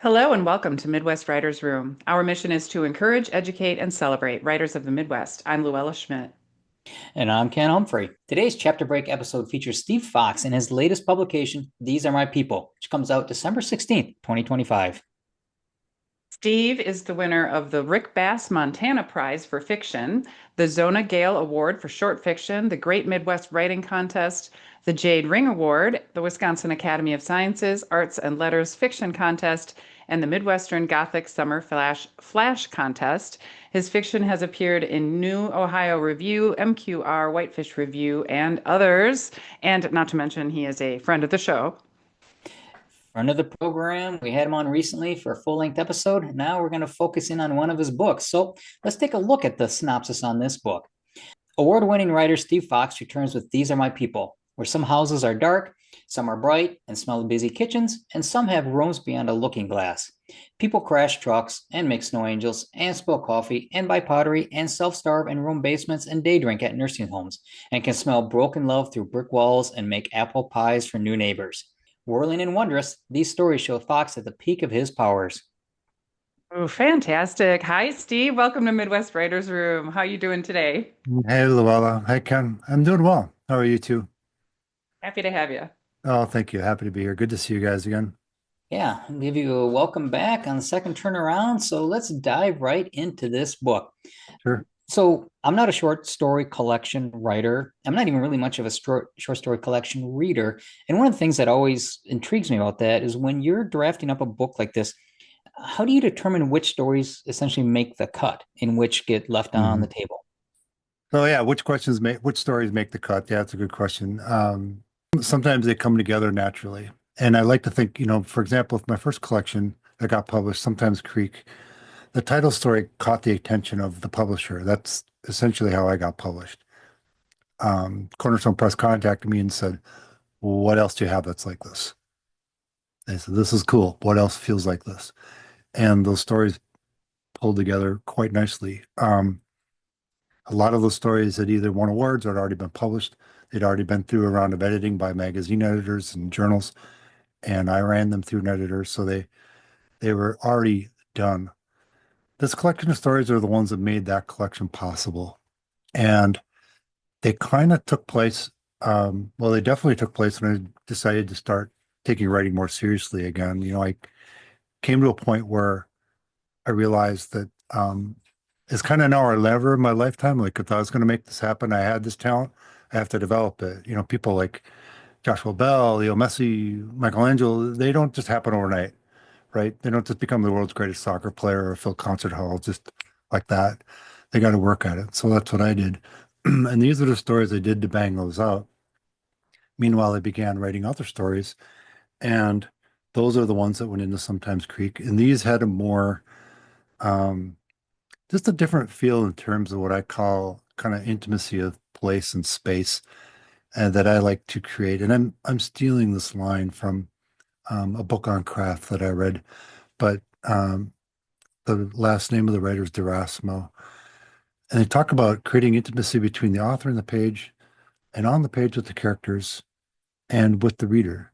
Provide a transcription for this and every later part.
Hello and welcome to Midwest Writers Room. Our mission is to encourage, educate, and celebrate writers of the Midwest. I'm Luella Schmidt. And I'm Ken Humphrey. Today's chapter break episode features Steve Fox in his latest publication, These Are My People, which comes out December 16th, 2025. Steve is the winner of the Rick Bass Montana Prize for Fiction, the Zona Gale Award for Short Fiction, the Great Midwest Writing Contest, the Jade Ring Award, the Wisconsin Academy of Sciences, Arts and Letters Fiction Contest, and the Midwestern Gothic Summer Flash Contest. His fiction has appeared in New Ohio Review, MQR, Whitefish Review, and others. And not to mention, he is a friend of the show. Friend of the program, we had him on recently for a full length episode. Now we're going to focus in on one of his books. So let's take a look at the synopsis on this book. Award winning writer Steve Fox returns with These Are My People, where some houses are dark, some are bright and smell of busy kitchens, and some have rooms beyond a looking glass. People crash trucks and make snow angels and spill coffee and buy pottery and self starve in room basements and day drink at nursing homes and can smell broken love through brick walls and make apple pies for new neighbors. Whirling and wondrous, these stories show Fox at the peak of his powers. Oh, fantastic. Hi, Steve. Welcome to Midwest Writers Room. How are you doing today? Hey, Luella. Hey, Ken. I'm doing well. How are you two? Happy to have you. Oh, thank you. Happy to be here. Good to see you guys again. Yeah, I'll give you a welcome back on the second turnaround. So let's dive right into this book. Sure. So I'm not a short story collection writer. I'm not even really much of a short story collection reader. And one of the things that always intrigues me about that is when you're drafting up a book like this, how do you determine which stories essentially make the cut and which get left on hmm the table? So yeah, which stories make the cut? Yeah, that's a good question. Sometimes they come together naturally. And I like to think, for example, if my first collection that got published, Sometimes Creek, the title story caught the attention of the publisher. That's essentially how I got published. Cornerstone Press contacted me and said, "What else do you have that's like this?" They said, "This is cool. What else feels like this?" And those stories pulled together quite nicely. A lot of those stories had either won awards or had already been published. They'd already been through a round of editing by magazine editors and journals, and I ran them through an editor, so they were already done. This collection of stories are the ones that made that collection possible, and they kind of took place. Well, they definitely took place when I decided to start taking writing more seriously again. I came to a point where I realized that it's kind of now or never in my lifetime. Like if I was going to make this happen, I had this talent, I have to develop it. People like Joshua Bell, Leo Messi, Michelangelo, they don't just happen overnight, right? They don't just become the world's greatest soccer player or fill concert halls just like that. They got to work at it. So that's what I did. And these are the stories I did to bang those out. Meanwhile, I began writing other stories, and those are the ones that went into Sometimes Creek. And these had a more um, just a different feel in terms of what I call kind of intimacy of place and space, and that I like to create. And I'm stealing this line from a book on craft that I read, but the last name of the writer is Derasmo, and they talk about creating intimacy between the author and the page, and on the page with the characters and with the reader.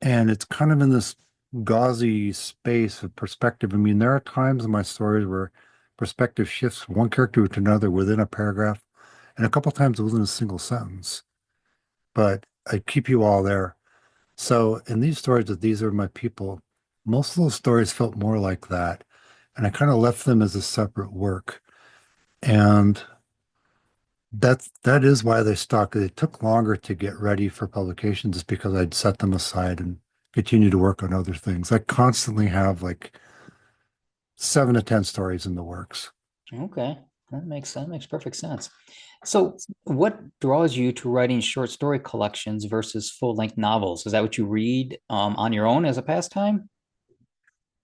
And it's kind of in this gauzy space of perspective. I mean, there are times in my stories where perspective shifts from one character to another within a paragraph, and a couple times within a single sentence. But I keep you all there. So in these stories that These Are My People, most of those stories felt more like that. And I kind of left them as a separate work. And that is why they stuck. It took longer to get ready for publication just because I'd set them aside and continue to work on other things. I constantly have like 7 to 10 stories in the works. Okay, that makes perfect sense. So, what draws you to writing short story collections versus full length novels? Is that what you read on your own as a pastime?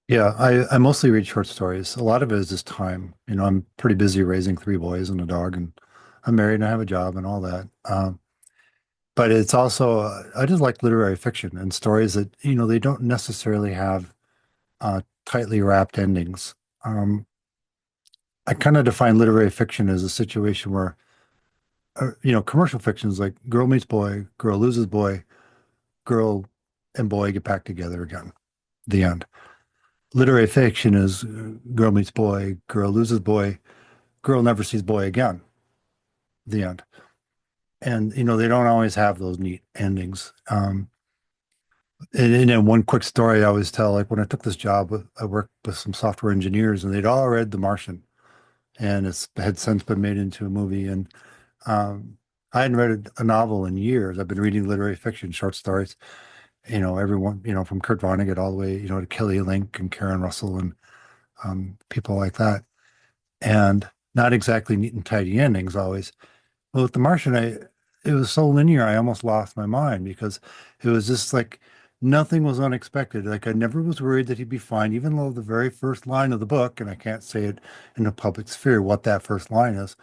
Yeah, I mostly read short stories. A lot of it is just time. I'm pretty busy raising 3 boys and a dog, and I'm married and I have a job and all that. But it's also, I just like literary fiction and stories that, they don't necessarily have tightly wrapped endings. Um, I kind of define literary fiction as a situation where, commercial fiction is like girl meets boy, girl loses boy, girl and boy get back together again. The end. literary fiction is girl meets boy, girl loses boy, girl never sees boy again, the end. And they don't always have those neat endings. And then one quick story I always tell, like when I took this job, I worked with some software engineers, and they'd all read The Martian, and it's had since been made into a movie. And I hadn't read a novel in years. I've been reading literary fiction, short stories. Everyone, from Kurt Vonnegut all the way, to Kelly Link and Karen Russell and people like that, and not exactly neat and tidy endings always. Well, with The Martian, it was so linear, I almost lost my mind because it was just like nothing was unexpected. Like I never was worried that he'd be fine, even though the very first line of the book, and I can't say it in the public sphere what that first line is,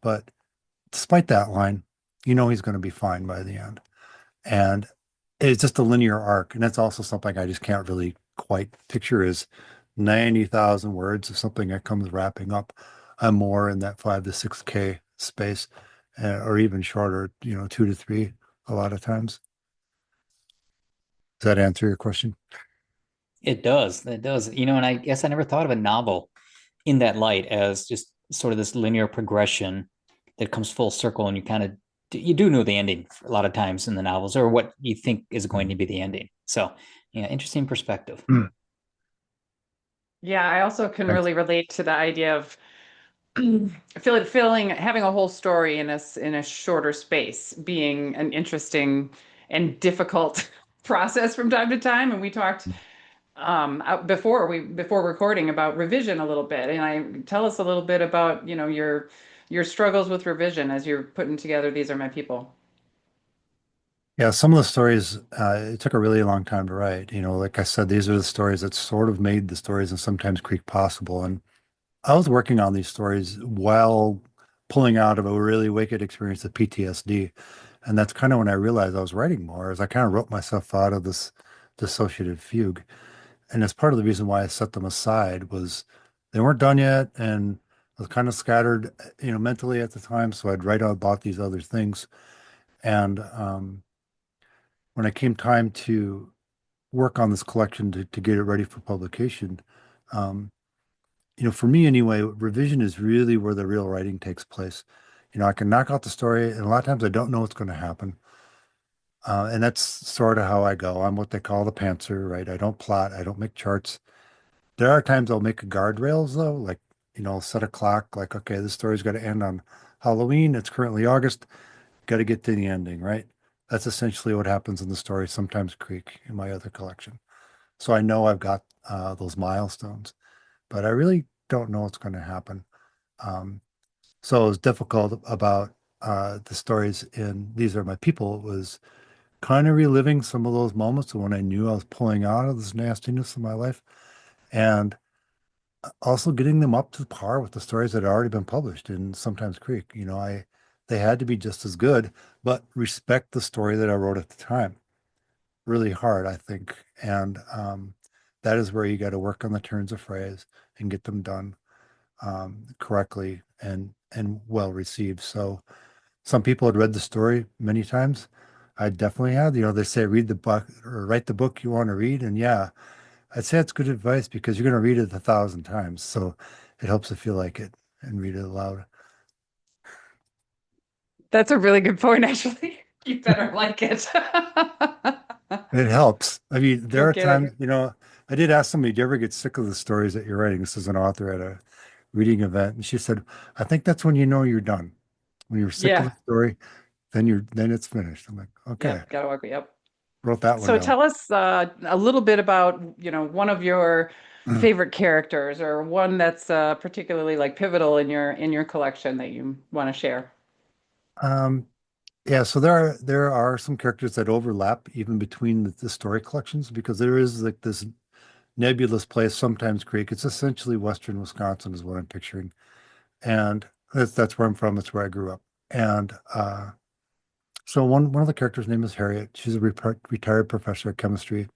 but despite that line, he's going to be fine by the end. And it's just a linear arc. And that's also something I just can't really quite picture is 90,000 words of something that comes wrapping up. I'm more in that 5 to 6K space, or even shorter, 2 to 3 a lot of times. Does that answer your question? It does. It does. And I guess I never thought of a novel in that light as just sort of this linear progression that comes full circle, and you do know the ending a lot of times in the novels, or what you think is going to be the ending. So, yeah, interesting perspective. Mm, Yeah, I also can thanks. really relate to the idea of having a whole story in a shorter space being an interesting and difficult process from time to time. And we talked before recording about revision a little bit, and I tell us a little bit about your struggles with revision as you're putting together These Are My People. Yeah, some of the stories, it took a really long time to write. Like I said, these are the stories that sort of made the stories and sometimes Creek possible. And I was working on these stories while pulling out of a really wicked experience of PTSD. And that's kind of when I realized I was writing more, as I kind of wrote myself out of this dissociative fugue. And that's part of the reason why I set them aside was they weren't done yet. And I was kind of scattered, mentally at the time. So I'd write about these other things. And when it came time to work on this collection to get it ready for publication, um, for me anyway, revision is really where the real writing takes place. I can knock out the story, and a lot of times I don't know what's going to happen. And that's sort of how I go. I'm what they call the pantser, right? I don't plot, I don't make charts. There are times I'll make guardrails though, like, set a clock, like, okay, this story's got to end on Halloween. It's currently August. Got to get to the ending, right? That's essentially what happens in the story, sometimes Creek in my other collection. So I know I've got those milestones, but I really don't know what's going to happen. Um, so it was difficult about the stories in These Are My People. It was kind of reliving some of those moments when I knew I was pulling out of this nastiness in my life, and also getting them up to par with the stories that had already been published in Sometimes Creek. They had to be just as good, but respect the story that I wrote at the time. Really hard, I think. And that is where you got to work on the turns of phrase and get them done correctly and well received. So some people had read the story many times. I definitely had. They say read the book or write the book you want to read. And yeah, I'd say it's good advice because you're going to read it 1,000 times. So it helps to feel like it and read it aloud. That's a really good point, actually. You better like it. It helps. I mean, there No are times, kidding. I did ask somebody, do you ever get sick of the stories that you're writing? This is an author at a reading event. And she said, I think that's when you know you're done. When you're sick of the Yeah. story, then it's finished. I'm like, okay, Yep. Gotta work. Yep. wrote that one So down. tell us a little bit about, one of your favorite characters or one that's particularly like pivotal in your collection that you want to share. Um, yeah, so there are some characters that overlap even between the story collections because there is like this nebulous place, sometimes Creek. It's essentially Western Wisconsin is what I'm picturing. And that's where I'm from. That's where I grew up. And so one of the characters' name is Harriet. She's a retired professor of chemistry,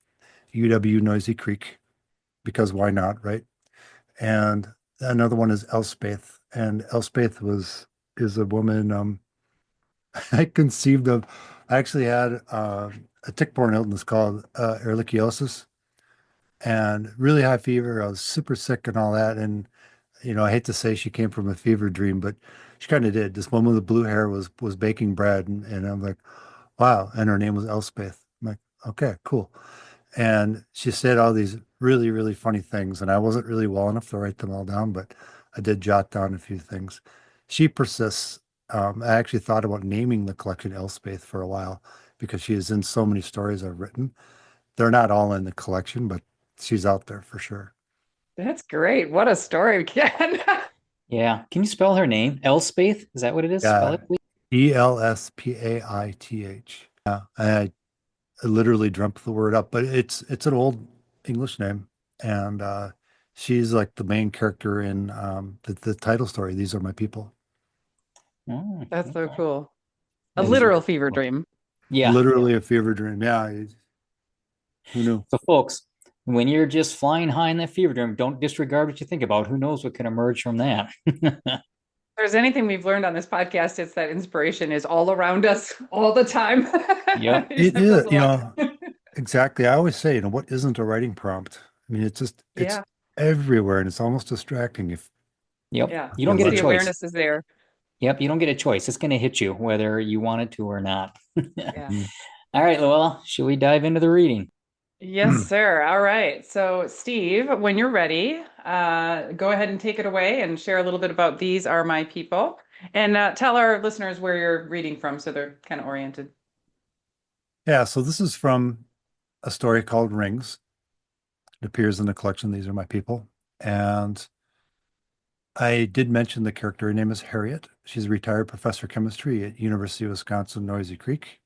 UW Noisy Creek, because why not, right? And another one is Elspeth, and Elspeth is a woman I conceived of. I actually had a tick-borne illness called ehrlichiosis, and really high fever. I was super sick and all that. And, I hate to say she came from a fever dream, but she kind of did. This woman with blue hair was baking bread, and I'm like, wow. And her name was Elspeth. I'm like, okay, cool. And she said all these really, really funny things, and I wasn't really well enough to write them all down, but I did jot down a few things. She persists. I actually thought about naming the collection Elspeth for a while because she is in so many stories I've written. They're not all in the collection, but she's out there for sure. That's great. What a story, Ken. Yeah. Can you spell her name? Elspeth? Is that what it is? Spell Yeah, it, please. Elspeth. Yeah, I literally dreamt the word up, but it's an old English name, and she's like the main character in the title story. These are my people. Oh, That's so okay. cool. A That is These are literal my fever people. dream. yeah. Literally a fever dream. Yeah, who knew? So, folks, when you're just flying high in that fever dream, don't disregard what you think about. Who knows what can emerge from that? There's anything we've learned on this podcast, it's that inspiration is all around us all the time. Yep. You just It have to is, look. exactly. I always say, what isn't a writing prompt? I mean, it's Yeah, everywhere, and it's almost distracting Yep. yeah. You if you don't get Once a let the it. choice. awareness is there. Yep. You don't get a choice. It's going to hit you whether you want it to or not. Yeah. Mm. All right, Luella, should we dive into the reading? Yes, sir. All right. So, Steve, when you're ready, go ahead and take it away and share a little bit about These Are My People and tell our listeners where you're reading from so they're kind of oriented. Yeah, so this is from a story called Rings. It appears in the collection. These are my people, and I did mention the character. Her name is Harriet. She's a retired professor of chemistry at University of Wisconsin, Noisy Creek.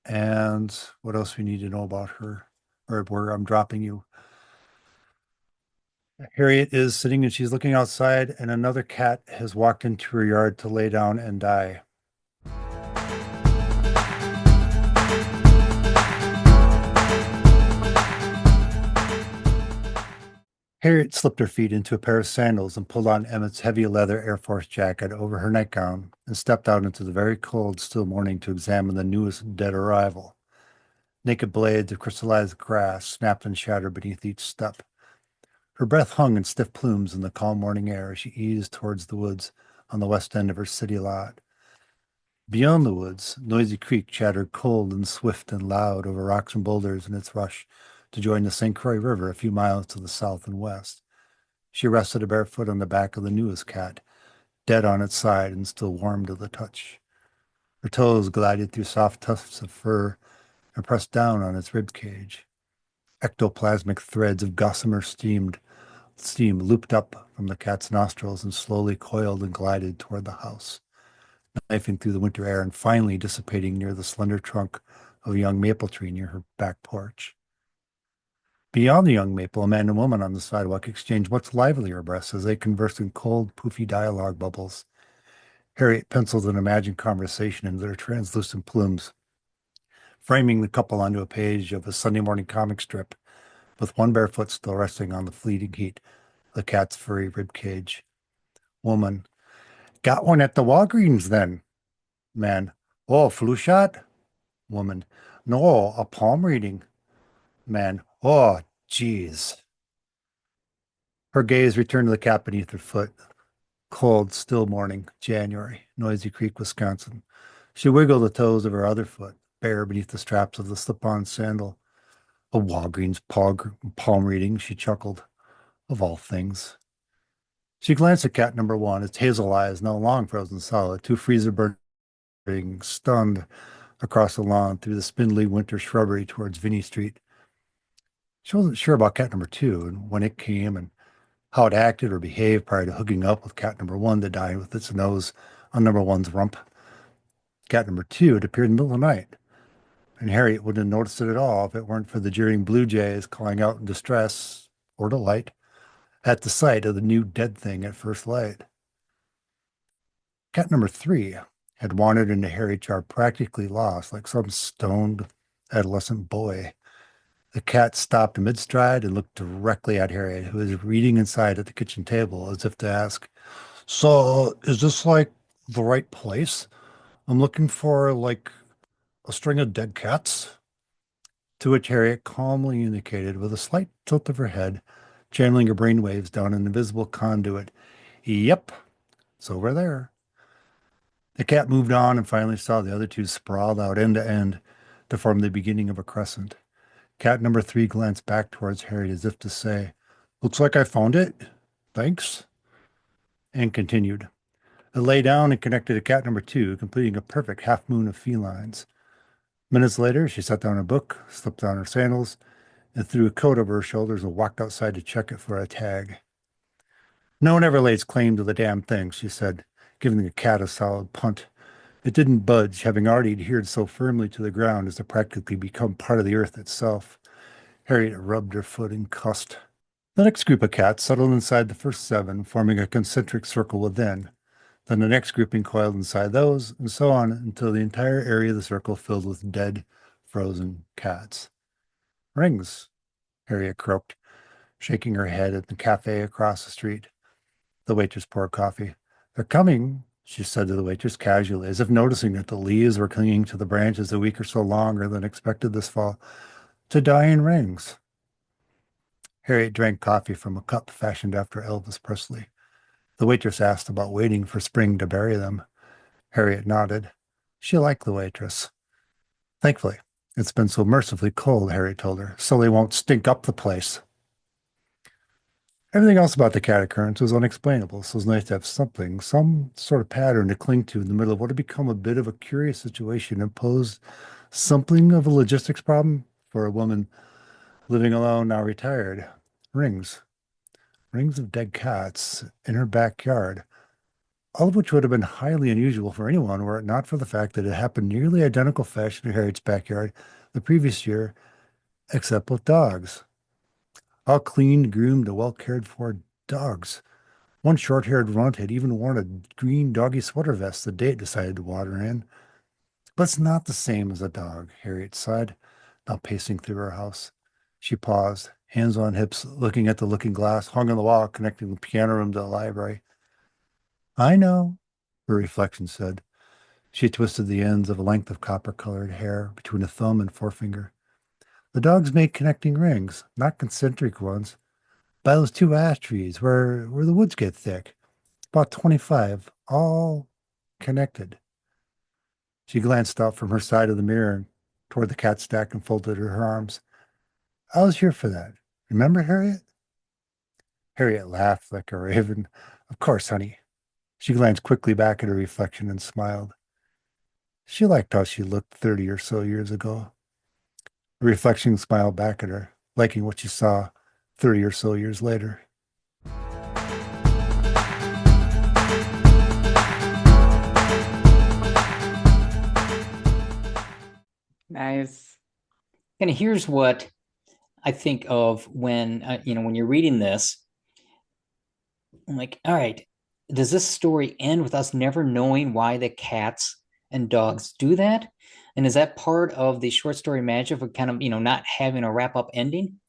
And what else we need to know about her, or where I'm dropping you? Harriet is sitting and she's looking outside, and another cat has walked into her yard to lay down and die. Harriet slipped her feet into a pair of sandals and pulled on Emmett's heavy leather Air Force jacket over her nightgown and stepped out into the very cold, still morning to examine the newest dead arrival. Naked blades of crystallized grass snapped and shattered beneath each step. Her breath hung in stiff plumes in the calm morning air as she eased towards the woods on the west end of her city lot. Beyond the woods, Noisy Creek chattered cold and swift and loud over rocks and boulders in its rush to join the St. Croix River a few miles to the south and west. She rested a bare foot on the back of the newest cat, dead on its side and still warm to the touch. Her toes glided through soft tufts of fur and pressed down on its rib cage. Ectoplasmic threads of gossamer steam looped up from the cat's nostrils and slowly coiled and glided toward the house, knifing through the winter air and finally dissipating near the slender trunk of a young maple tree near her back porch. Beyond the young maple, a man and woman on the sidewalk exchanged much livelier breaths as they conversed in cold, poofy dialogue bubbles. Harriet penciled an imagined conversation into their translucent plumes, framing the couple onto a page of a Sunday morning comic strip, with one bare foot still resting on the fleeting heat of the cat's furry rib cage. Woman, got one at the Walgreens then. Man, oh, flu shot? Woman, no, a palm reading. Man, oh, geez. Her gaze returned to the cat beneath her foot. Cold, still morning, January, Noisy Creek, Wisconsin. She wiggled the toes of her other foot, bare beneath the straps of the slip-on sandal. A Walgreens palm reading, she chuckled. Of all things. She glanced at cat number one, its hazel eyes now long frozen solid, two freezer burning, stunned across the lawn through the spindly winter shrubbery towards Vinny Street. She wasn't sure about cat number two and when it came and how it acted or behaved prior to hooking up with cat number one to die with its nose on number one's rump. Cat number two had appeared in the middle of the night, and Harriet wouldn't have noticed it at all if it weren't for the jeering blue jays calling out in distress or delight at the sight of the new dead thing at first light. Cat number three had wandered into Harriet's yard practically lost, like some stoned adolescent boy. The cat stopped mid-stride and looked directly at Harriet, who was reading inside at the kitchen table, as if to ask, "So, is this like the right place? I'm looking for like a string of dead cats." To which Harriet calmly indicated with a slight tilt of her head, channeling her brainwaves down an invisible conduit. Yep, it's over there. The cat moved on and finally saw the other two sprawled out end to end to form the beginning of a crescent. Cat number three glanced back towards Harriet as if to say, "Looks like I found it. Thanks," and continued. It lay down and connected to cat number two, completing a perfect half moon of felines. Minutes later, she set down her book, slipped on her sandals, and threw a coat over her shoulders and walked outside to check it for a tag. "No one ever lays claim to the damn thing," she said, giving the cat a solid punt. It didn't budge, having already adhered so firmly to the ground as to practically become part of the earth itself. Harriet rubbed her foot and cussed. The next group of cats settled inside the first seven, forming a concentric circle within. Then the next grouping coiled inside those, and so on until the entire area of the circle filled with dead, frozen cats. "Rings," Harriet croaked, shaking her head at the cafe across the street. The waitress poured coffee. "They're coming," she said to the waitress casually, as if noticing that the leaves were clinging to the branches a week or so longer than expected this fall. "To die in rings." Harriet drank coffee from a cup fashioned after Elvis Presley. The waitress asked about waiting for spring to bury them. Harriet nodded. She liked the waitress. "Thankfully, it's been so mercifully cold," Harriet told her, "so they won't stink up the place." Everything else about the cat occurrence was unexplainable, so it was nice to have something, some sort of pattern to cling to in the middle of what had become a bit of a curious situation and posed something of a logistics problem for a woman living alone, now retired. Rings. Rings of dead cats in her backyard, all of which would have been highly unusual for anyone were it not for the fact that it happened nearly identical fashion in Harriet's backyard the previous year, except with dogs. All clean, groomed, and well cared for dogs. One short-haired runt had even worn a green doggy sweater vest the day it decided to water in. But it's not the same as a dog, Harriet sighed, now pacing through her house. She paused, hands on hips, looking at the looking glass hung on the wall connecting the piano room to the library. "I know," her reflection said. She twisted the ends of a length of copper-colored hair between a thumb and forefinger. "The dogs make connecting rings, not concentric ones. By those two ash trees where the woods get thick. About 25, all connected." She glanced out from her side of the mirror toward the cat stack and folded her arms. "I was here for that. Remember, Harriet?" Harriet laughed like a raven. "Of course, honey." She glanced quickly back at her reflection and smiled. She liked how she looked 30 or so years ago. The reflection smiled back at her, liking what she saw 30 or so years later. Nice. And here's what I think of when when you're reading this. I'm like, all right, does this story end with us never knowing why the cats and dogs do that? And is that part of the short story magic of kind of, not having a wrap up ending?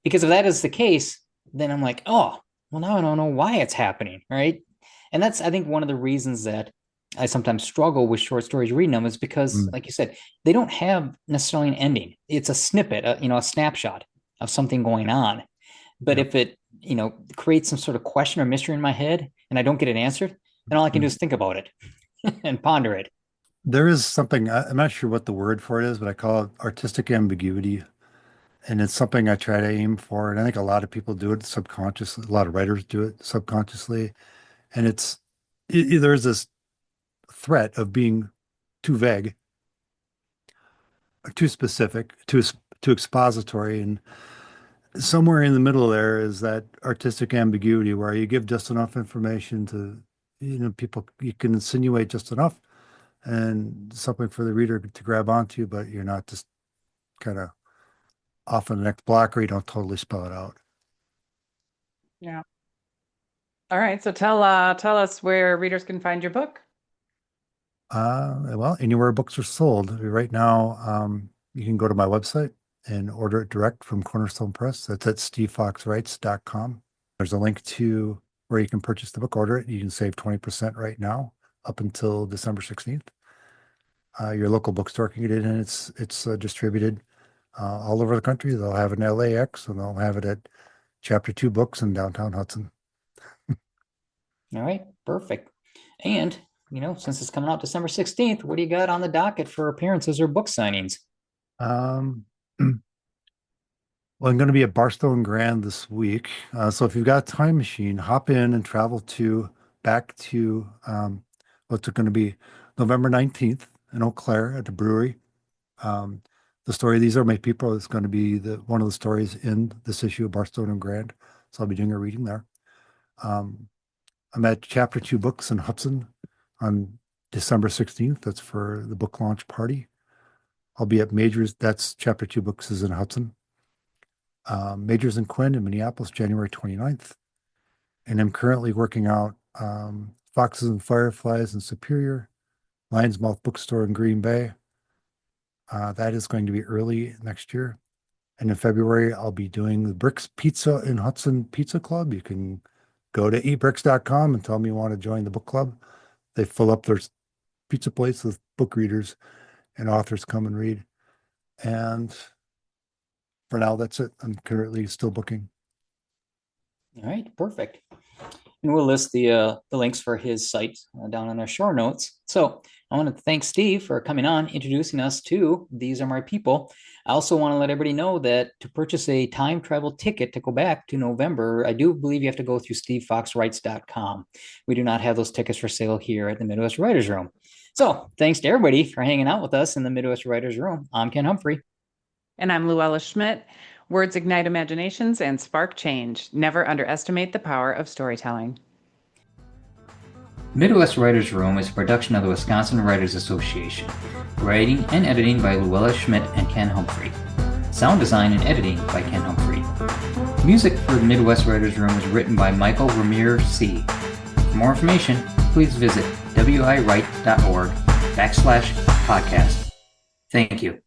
Because if that is the case, then I'm like, oh, well, now I don't know why it's happening, right? And that's, I think, one of the reasons that I sometimes struggle with short stories reading them is because, Mm, like you said, they don't have necessarily an ending. It's a snippet, a snapshot of something going on. But yep. if it, creates some sort of question or mystery in my head and I don't get it answered, then all I can do Mm. is think about it and ponder it. There is something, I'm not sure what the word for it is, but I call it artistic ambiguity. And it's something I try to aim for. And I think a lot of people do it subconsciously. A lot of writers do it subconsciously. And there's this threat of being too vague, or too specific, too expository. And somewhere in the middle there is that artistic ambiguity where you give just enough information to, people, you can insinuate just enough and something for the reader to grab onto, but you're not just kind of off on the next block or you don't totally spell it out. Yeah. All right. So tell us where readers can find your book. Well, anywhere books are sold. Right now, you can go to my website and order it direct from Cornerstone Press. That's at stevefoxwrites.com. There's a link to where you can purchase the book, order it. You can save 20% right now up until December 16th. Your local bookstore can get it, and it's distributed all over the country. They'll have it in LAX, and they'll have it at Chapter 2 Books in downtown Hudson. All right, perfect. And, since it's coming out December 16th, what do you got on the docket for appearances or book signings? Um, well, I'm going to be at Barstow Grand this week. So if you've got a time machine, hop in and travel back to what's it going to be November 19th in Eau Claire at the brewery. The story, These Are My People, is going to be one of the stories in this issue of Barstow and Grand. So I'll be doing a reading there. I'm at Chapter 2 Books in Hudson on December 16th. That's for the book launch party. I'll be at Majors. That's Chapter 2 Books is in Hudson. Majors and Quinn in Minneapolis, January 29th. And I'm currently working out Foxes and Fireflies in Superior, Lion's Mouth Bookstore in Green Bay. That is going to be early next year. And in February, I'll be doing the Bricks Pizza in Hudson Pizza Club. You can go to eatbricks.com and tell them you want to join the book club. They fill up their pizza plates with book readers, and authors come and read. And for now, that's it. I'm currently still booking. All right, perfect. And we'll list the links for his site down in our show notes. So I want to thank Steve for coming on, introducing us to These Are My People. I also want to let everybody know that to purchase a time travel ticket to go back to November, I do believe you have to go through stevefoxwrites.com. We do not have those tickets for sale here at the Midwest Writers Room. So thanks to everybody for hanging out with us in the Midwest Writers Room. I'm Ken Humphrey. And I'm Luella Schmidt. Words ignite imaginations and spark change. Never underestimate the power of storytelling. Midwest Writers Room is a production of the Wisconsin Writers Association. Writing and editing by Luella Schmidt and Ken Humphrey. Sound design and editing by Ken Humphrey. Music for the Midwest Writers Room is written by Michael Ramir C. For more information, please visit wiwrite.org/podcast. Thank you.